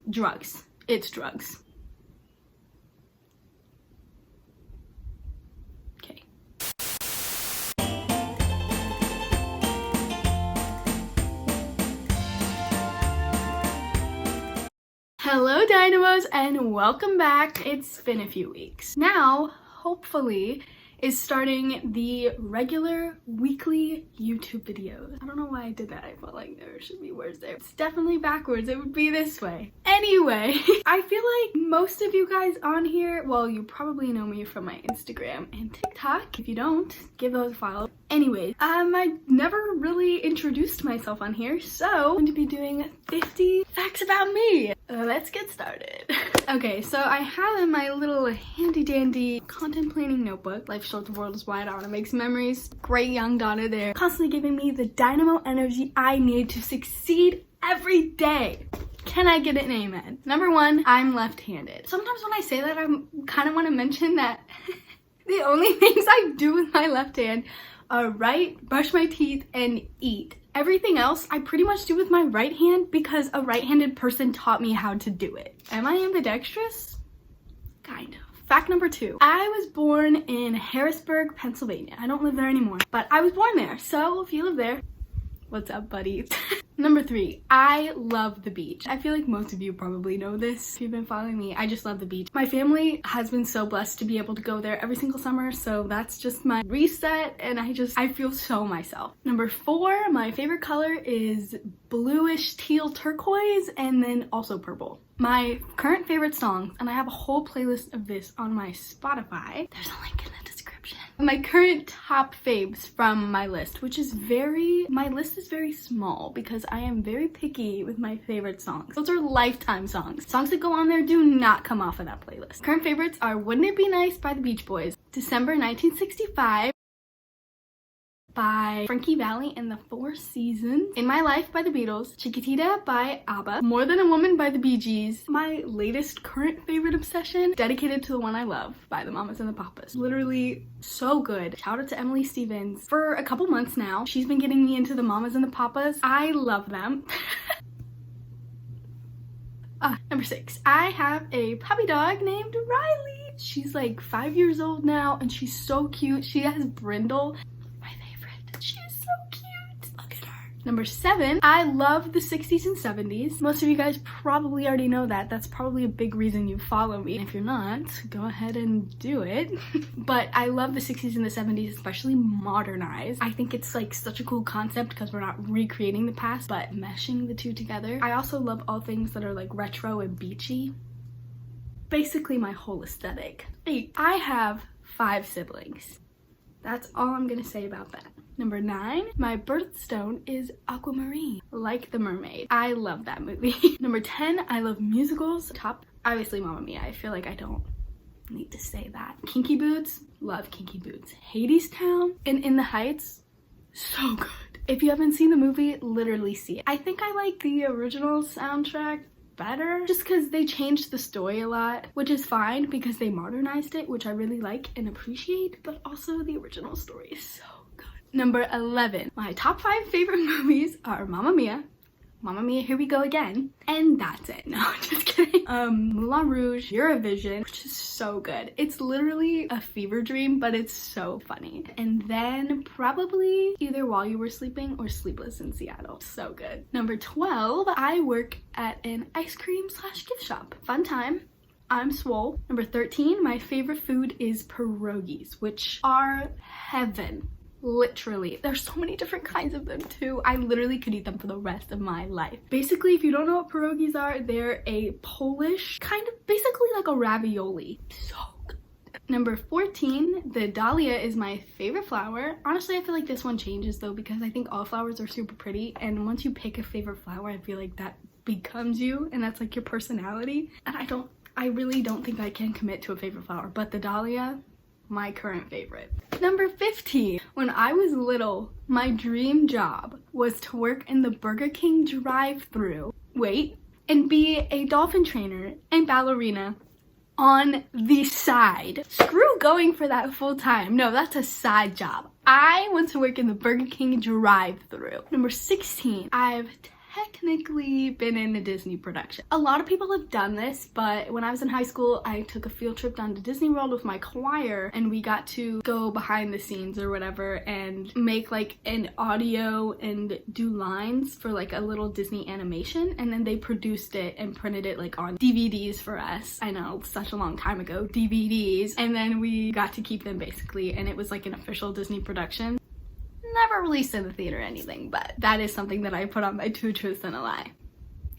Drugs. It's drugs. Okay. Hello Dynamos and welcome back. It's been a few weeks. Now, hopefully, is starting the regular weekly YouTube videos. I don't know why I did that. I felt like there should be words there. It's definitely backwards. It would be this way. Anyway, I feel like most of you guys on here, well, you probably know me from my Instagram and TikTok. If you don't, give those a follow. Anyways, I never really introduced myself on here, so I'm going to be doing 50 facts about me. Let's get started. Okay, so I have in my little handy dandy content planning notebook, Life Short, the World is Wide, I want to make some memories. Great young daughter there, constantly giving me the dynamo energy I need to succeed every day. Can I get an amen? Number one, I'm left-handed. Sometimes when I say that, I kind of want to mention that the only things I do with my left hand are write, brush my teeth, and eat. Everything else I pretty much do with my right hand because a right-handed person taught me how to do it. Am I ambidextrous? Kind of. Fact number two, I was born in Harrisburg, Pennsylvania. I don't live there anymore, but I was born there. So if you live there, what's up, buddy? Number three, I love the beach. I feel like most of you probably know this if you've been following me. I just love the beach. My family has been so blessed to be able to go there every single summer, so that's just my reset, and I feel so myself. Number four, my favorite color is bluish teal turquoise and then also purple. My current favorite songs, and I have a whole playlist of this on my Spotify. There's a link in the description. My current top faves from my list, my list is very small because I am very picky with my favorite songs. Those are lifetime songs. Songs that go on there do not come off of that playlist. Current favorites are Wouldn't It Be Nice by the Beach Boys, December 1965 by Frankie Valli and the Four Seasons, In My Life by the Beatles, Chiquitita by ABBA, More Than a Woman by the Bee Gees, my latest current favorite obsession, Dedicated to the One I Love by the Mamas and the Papas. Literally so good. Shout out to Emily Stevens. For a couple months now, she's been getting me into the Mamas and the Papas. I love them. Number six, I have a puppy dog named Riley. She's like 5 years old now and she's so cute. She has brindle. She's so cute. Look at her. Number seven, I love the 60s and 70s. Most of you guys probably already know that. That's probably a big reason you follow me. If you're not, go ahead and do it. But I love the 60s and the 70s, especially modernized. I think it's like such a cool concept because we're not recreating the past, but meshing the two together. I also love all things that are like retro and beachy. Basically my whole aesthetic. Eight, I have 5 siblings. That's all I'm gonna say about that. Number 9, my birthstone is Aquamarine, like the mermaid. I love that movie. Number 10, I love musicals. Top, obviously Mamma Mia. I feel like I don't need to say that. Kinky Boots, love Kinky Boots. Hadestown and In the Heights, so good. If you haven't seen the movie, literally see it. I think I like the original soundtrack better just because they changed the story a lot, which is fine because they modernized it, which I really like and appreciate, but also the original story is so good. Number 11, my top 5 favorite movies are Mamma Mia, Here We Go Again, and that's it. No, just kidding. Moulin Rouge, Eurovision, which is so good. It's literally a fever dream, but it's so funny. And then probably either While You Were Sleeping or Sleepless in Seattle. So good. Number 12, I work at an ice cream / gift shop. Fun time. I'm swole. Number 13, my favorite food is pierogies, which are heaven. Literally. There's so many different kinds of them too. I literally could eat them for the rest of my life. Basically, if you don't know what pierogies are, they're a Polish kind of basically like a ravioli. So good. Number 14, the dahlia is my favorite flower. Honestly, I feel like this one changes though because I think all flowers are super pretty, and once you pick a favorite flower, I feel like that becomes you and that's like your personality. And I really don't think I can commit to a favorite flower, but the dahlia, my current favorite. Number 15, when I was little, my dream job was to work in the Burger King drive-thru, and be a dolphin trainer and ballerina on the side. Screw going for that full time. No, that's a side job. I want to work in the Burger King drive-thru. Number 16, I have technically been in a Disney production. A lot of people have done this, but when I was in high school, I took a field trip down to Disney World with my choir, and we got to go behind the scenes or whatever and make like an audio and do lines for like a little Disney animation, and then they produced it and printed it like on DVDs for us. I know, such a long time ago, DVDs, and then we got to keep them basically, and it was like an official Disney production. Never released in the theater or anything, but that is something that I put on my 2 Truths and a Lie.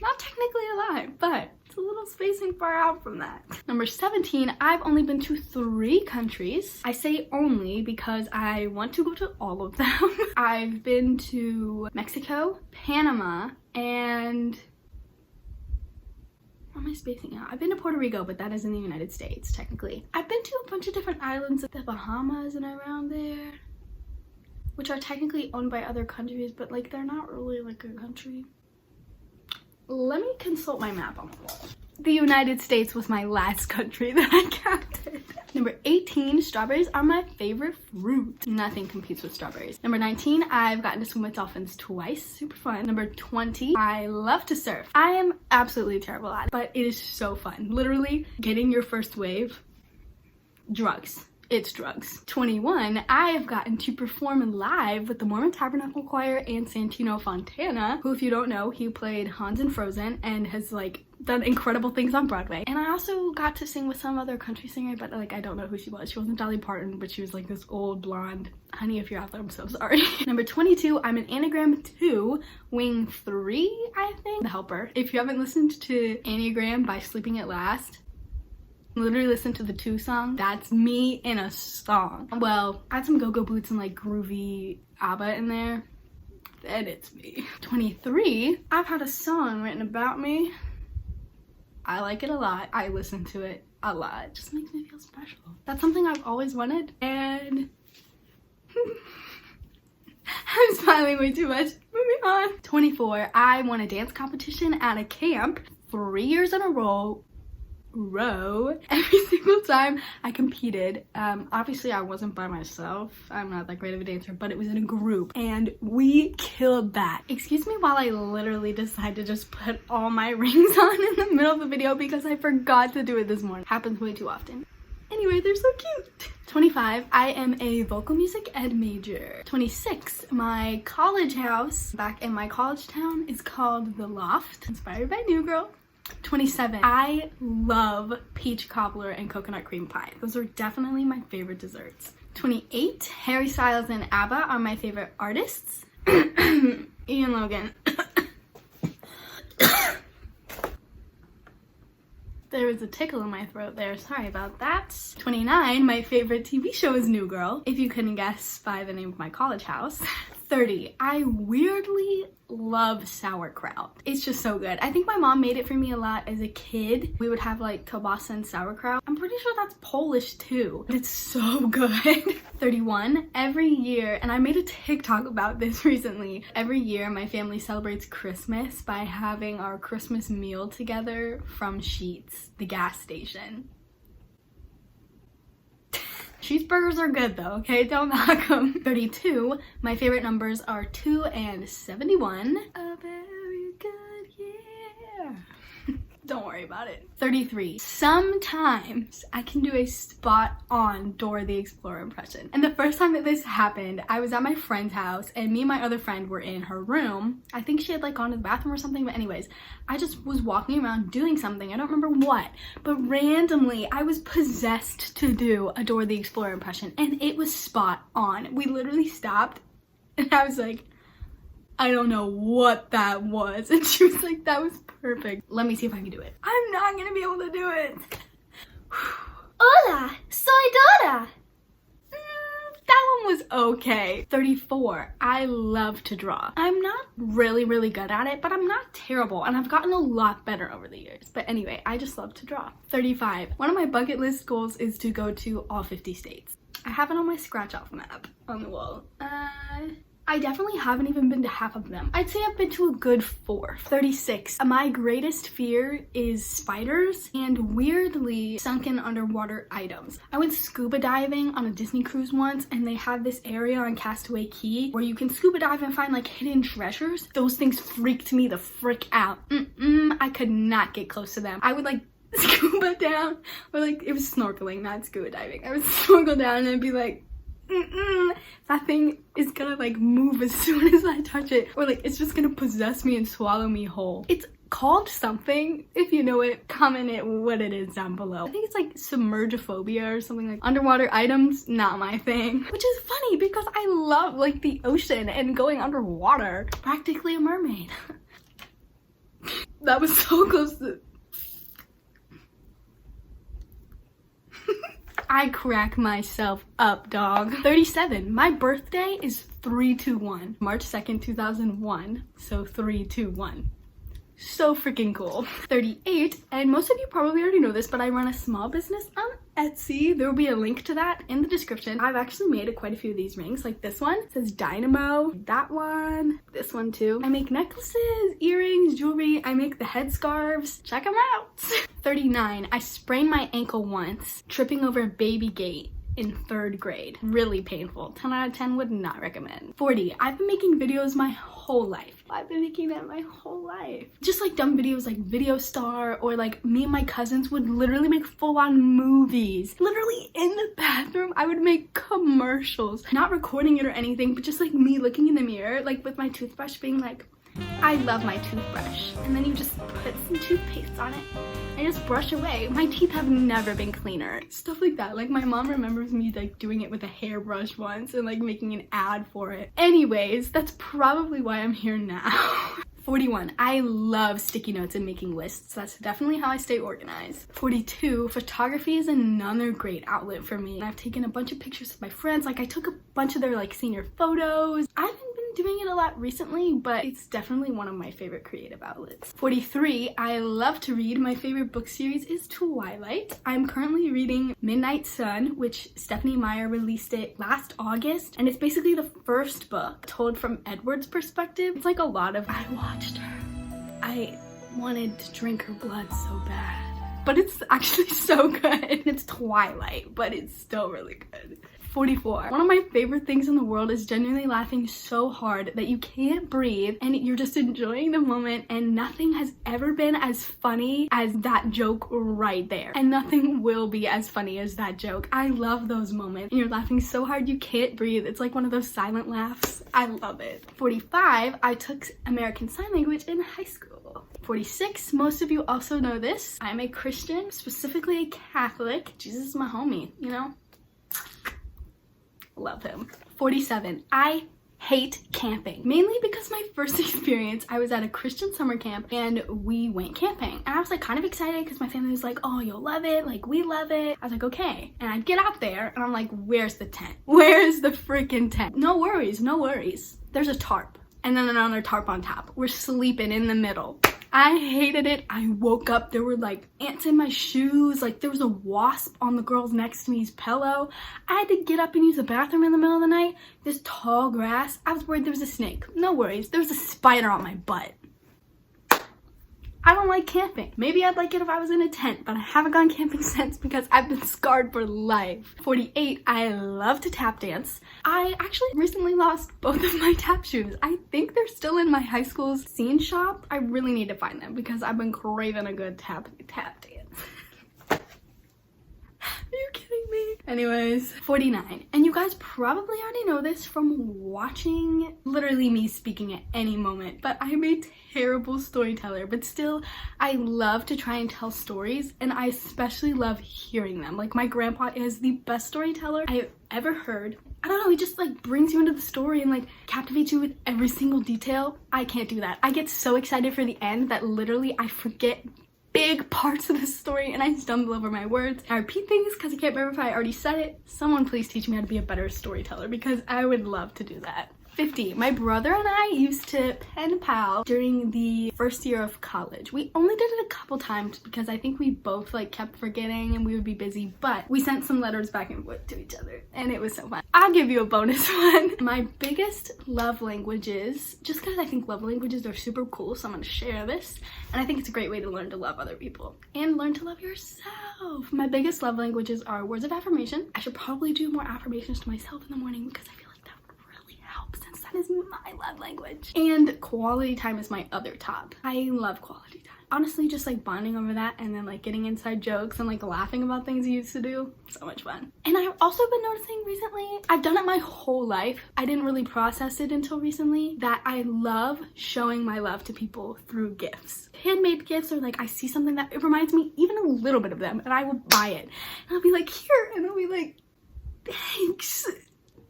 Not technically a lie, but it's a little spacing far out from that. Number 17, I've only been to 3 countries. I say only because I want to go to all of them. I've been to Mexico, Panama, and what am I spacing out? I've been to Puerto Rico, but that is in the United States, technically. I've been to a bunch of different islands, the Bahamas and around there, which are technically owned by other countries, but like they're not really like a country. Let me consult my map on the wall. The United States was my last country that I counted. Number 18, strawberries are my favorite fruit. Nothing competes with strawberries. Number 19, I've gotten to swim with dolphins twice. Super fun. Number 20, I love to surf. I am absolutely terrible at it, but it is so fun. Literally, getting your first wave, drugs. It's drugs. 21, I have gotten to perform live with the Mormon Tabernacle Choir and Santino Fontana, who, if you don't know, he played Hans in Frozen and has like done incredible things on Broadway. And I also got to sing with some other country singer, but like I don't know who she was. She wasn't Dolly Parton, but she was like this old blonde. Honey, if you're out there, I'm so sorry. Number 22, I'm in Enneagram 2, Wing 3, I think. The Helper. If you haven't listened to Enneagram by Sleeping at Last, literally listen to the 2 song. That's me in a song. Well, add some go-go boots and like groovy ABBA in there, then it's me. 23, I've had a song written about me. I like it a lot. I listen to it a lot. It just makes me feel special. That's something I've always wanted, and I'm smiling way too much. Moving on. 24, I won a dance competition at a camp 3 years in a row. Every single time I competed. Obviously I wasn't by myself. I'm not that great of a dancer, but it was in a group and we killed that. Excuse me while I literally decide to just put all my rings on in the middle of the video because I forgot to do it this morning. Happens way too often. Anyway, they're so cute. 25, I am a vocal music ed major. 26, my college house back in my college town is called The Loft, inspired by New Girl. 27, I love peach cobbler and coconut cream pie. Those are definitely my favorite desserts. 28, Harry Styles and ABBA are my favorite artists. Ian Logan. There was a tickle in my throat there, sorry about that. 29, my favorite TV show is New Girl, if you couldn't guess by the name of my college house. 30, I weirdly love sauerkraut. It's just so good. I think my mom made it for me a lot as a kid. We would have like kielbasa and sauerkraut. I'm pretty sure that's Polish too. It's so good. 31, every year, and I made a TikTok about this recently, every year my family celebrates Christmas by having our Christmas meal together from Sheetz, the gas station. Cheeseburgers are good though, okay? Don't knock them. 32, my favorite numbers are 2 and 71. A very good year. Don't worry about it. 33, sometimes I can do a spot on Dora the Explorer impression. And the first time that this happened, I was at my friend's house and me and my other friend were in her room. I think she had like gone to the bathroom or something, but anyways, I just was walking around doing something. I don't remember what, but randomly I was possessed to do a Dora the Explorer impression and it was spot on. We literally stopped and I was like, I don't know what that was. And she was like, that was perfect. Let me see if I can do it. I'm not gonna be able to do it. Hola, soy Dora. That one was okay. 34, I love to draw. I'm not really good at it, but I'm not terrible. And I've gotten a lot better over the years. But anyway, I just love to draw. 35, one of my bucket list goals is to go to all 50 states. I have it on my scratch off map on the wall. I definitely haven't even been to half of them. I'd say I've been to a good 4. 36. My greatest fear is spiders and weirdly sunken underwater items. I went scuba diving on a Disney cruise once, and they have this area on Castaway Cay where you can scuba dive and find like hidden treasures. Those things freaked me the frick out. I could not get close to them. I would like scuba down, or like, it was snorkeling, not scuba diving. I would snorkel down and be like, that thing is gonna like move as soon as I touch it, or like it's just gonna possess me and swallow me whole. It's called something. If you know it, comment it what it is down below. I think it's like submergophobia or something. Like underwater items, not my thing. Which is funny because I love like the ocean and going underwater. Practically a mermaid. That was so close to... I crack myself up, dog. 37. My birthday is 3/2/1. March 2nd, 2001. So 3/2/1. So freaking cool. 38. And most of you probably already know this, but I run a small business on Etsy. There will be a link to that in the description. I've actually made quite a few of these rings. Like this one, it says Dynamo. That one. This one too. I make necklaces, earrings, jewelry. I make the headscarves. Check them out. 39. I sprained my ankle once, tripping over a baby gate in 3rd grade. Really painful. 10 out of 10 would not recommend. 40. I've been making videos my whole life. I've been making that my whole life. Just like dumb videos like Video Star, or like me and my cousins would literally make full-on movies. Literally in the bathroom, I would make commercials. Not recording it or anything, but just like me looking in the mirror, like with my toothbrush being like, I love my toothbrush. And then you just put some toothpaste on it and just brush away. My teeth have never been cleaner. Stuff like that. Like my mom remembers me like doing it with a hairbrush once and like making an ad for it. Anyways, that's probably why I'm here now. 41. I love sticky notes and making lists. That's definitely how I stay organized. 42. Photography is another great outlet for me. I've taken a bunch of pictures of my friends. Like I took a bunch of their like senior photos. I haven't been doing it a lot recently, but it's definitely one of my favorite creative outlets. 43. I love to read. My favorite book series is Twilight. I'm currently reading Midnight Sun, which Stephanie Meyer released it last August, and it's basically the first book told from Edward's perspective. It's like a lot of, I watched her. I wanted to drink her blood so bad. But it's actually so good. It's Twilight, but it's still really good. 44. One of my favorite things in the world is genuinely laughing so hard that you can't breathe and you're just enjoying the moment, and nothing has ever been as funny as that joke right there. And nothing will be as funny as that joke. I love those moments. And you're laughing so hard you can't breathe. It's like one of those silent laughs. I love it. 45. I took American Sign Language in high school. 46. Most of you also know this. I'm a Christian, specifically a Catholic. Jesus is my homie, you know? Love him. 47. I hate camping, mainly because my first experience, I was at a Christian summer camp and we went camping, and I was like kind of excited because my family was like, oh, you'll love it, like we love it. I was like, okay. And I get out there and I'm like, where's the tent? Where's the freaking tent? No worries, no worries. There's a tarp and then another tarp on top. We're sleeping in the middle. I hated it. I woke up, there were like ants in my shoes, like there was a wasp on the girls next to me's pillow. I had to get up and use the bathroom in the middle of the night. This tall grass, I was worried there was a snake. No worries, there was a spider on my butt. I don't like camping. Maybe I'd like it if I was in a tent, but I haven't gone camping since because I've been scarred for life. 48. I love to tap dance. I actually recently lost both of my tap shoes. I think they're still in my high school's scene shop. I really need to find them because I've been craving a good tap dance. Are you kidding me? Anyways, 49. And you guys probably already know this from watching literally me speaking at any moment, but I'm a terrible storyteller, but still I love to try and tell stories, and I especially love hearing them. Like my grandpa is the best storyteller I've ever heard. I don't know, he just like brings you into the story and like captivates you with every single detail. I can't do that. I get so excited for the end that literally I forget big parts of the story and I stumble over my words. I repeat things because I can't remember if I already said it. Someone please teach me how to be a better storyteller because I would love to do that. 50. My brother and I used to pen pal during the first year of college. We only did it a couple times because I think we both like kept forgetting and we would be busy, but we sent some letters back and forth to each other and it was so fun. I'll give you a bonus one. My biggest love languages, just because I think love languages are super cool, so I'm gonna share this, and I think it's a great way to learn to love other people and learn to love yourself. My biggest love languages are words of affirmation. I should probably do more affirmations to myself in the morning because I feel like that would really help since that is my love language. And quality time is my other top. I love quality time. Honestly, just like bonding over that and then like getting inside jokes and like laughing about things you used to do. So much fun. And I've also been noticing recently, I've done it my whole life. I didn't really process it until recently, that I love showing my love to people through gifts. Handmade gifts, or like I see something that it reminds me even a little bit of them and I will buy it. And I'll be like, here, and I'll be like, thanks.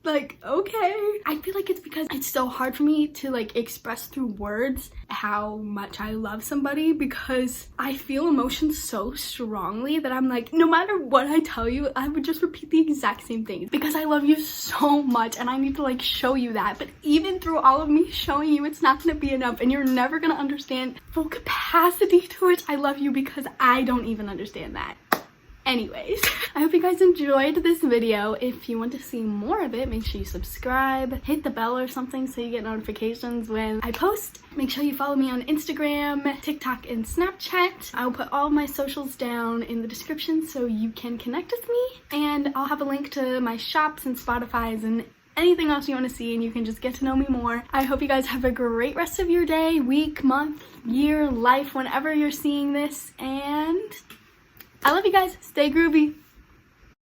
Like, okay. I feel like it's because it's so hard for me to like express through words how much I love somebody, because I feel emotions so strongly that I'm like, no matter what I tell you, I would just repeat the exact same things because I love you so much and I need to like show you that. But even through all of me showing you, it's not gonna be enough and you're never gonna understand full capacity to which I love you, because I don't even understand that. Anyways, I hope you guys enjoyed this video. If you want to see more of it, make sure you subscribe, hit the bell or something so you get notifications when I post. Make sure you follow me on Instagram, TikTok, and Snapchat. I'll put all of my socials down in the description so you can connect with me. And I'll have a link to my shops and Spotify's and anything else you want to see, and you can just get to know me more. I hope you guys have a great rest of your day, week, month, year, life, whenever you're seeing this, and I love you guys. Stay groovy.